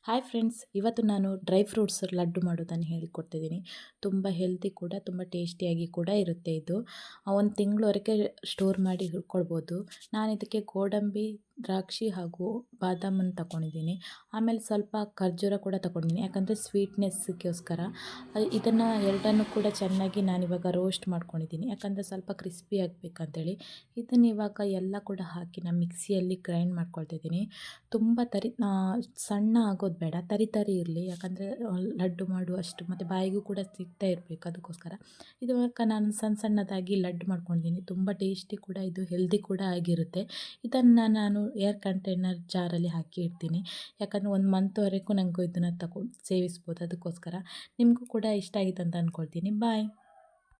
Hi friends, ಇವತ್ತು ನಾನು dry fruits laddu ಮಾಡೋದನ್ನು ಹೇಳಿಕೊಡ್ತಿದ್ದೀನಿ. ತುಂಬ ಹೆಲ್ತಿ ಕೂಡ, ತುಂಬ ಟೇಸ್ಟಿಯಾಗಿ ಕೂಡ ಇರುತ್ತೆ ಇದು. ಒಂದು ತಿಂಗಳವರೆಗೆ ಸ್ಟೋರ್ ಮಾಡಿ ಇಟ್ಕೊಳ್ಬೋದು. ನಾನು ಇದಕ್ಕೆ ಗೋಡಂಬಿ, ದ್ರಾಕ್ಷಿ ಹಾಗೂ ಬಾದಾಮನ್ನು ತಗೊಂಡಿದ್ದೀನಿ. ಆಮೇಲೆ ಸ್ವಲ್ಪ ಖರ್ಜೂರ ಕೂಡ ತಗೊಂಡಿದ್ದೀನಿ, ಯಾಕಂದರೆ ಸ್ವೀಟ್ನೆಸ್ಗೋಸ್ಕರ. ಇದನ್ನು ಎರಡನ್ನೂ ಕೂಡ ಚೆನ್ನಾಗಿ ನಾನಿವಾಗ ರೋಸ್ಟ್ ಮಾಡ್ಕೊಂಡಿದ್ದೀನಿ, ಯಾಕಂದರೆ ಸ್ವಲ್ಪ ಕ್ರಿಸ್ಪಿ ಆಗಬೇಕಂತೇಳಿ. ಇದನ್ನು ಇವಾಗ ಎಲ್ಲ ಕೂಡ ಹಾಕಿ ನಾನು ಮಿಕ್ಸಿಯಲ್ಲಿ ಗ್ರೈಂಡ್ ಮಾಡ್ಕೊಳ್ತಿದ್ದೀನಿ. ತುಂಬ ಸಣ್ಣ ಆಗೋದು ಬೇಡ, ತರಿ ಇರಲಿ, ಯಾಕಂದರೆ ಲಡ್ಡು ಮಾಡುವಷ್ಟು ಮತ್ತು ಬಾಯಿಗೂ ಕೂಡ ಸಿಗ್ತಾ ಇರಬೇಕು. ಅದಕ್ಕೋಸ್ಕರ ಇವಾಗ ನಾನು ಸಣ್ಣದಾಗಿ ಲಡ್ಡು ಮಾಡ್ಕೊಂಡಿದ್ದೀನಿ. ತುಂಬ ಟೇಸ್ಟಿ ಕೂಡ, ಇದು ಹೆಲ್ದಿ ಕೂಡ ಆಗಿರುತ್ತೆ. ಇದನ್ನು ನಾನು ಏರ್ ಕಂಟೈನರ್ ಜಾರಲ್ಲಿ ಹಾಕಿ ಇಡ್ತೀನಿ, ಯಾಕಂದರೆ 1 ಮಂತ್ವರೆಗೂ ನನಗೂ ಇದನ್ನು ಸೇವಿಸ್ಬೋದು. ಅದಕ್ಕೋಸ್ಕರ ನಿಮಗೂ ಕೂಡ ಇಷ್ಟ ಆಗಿದೆ ಅಂತ ಅಂದ್ಕೊಳ್ತೀನಿ. ಬಾಯ್.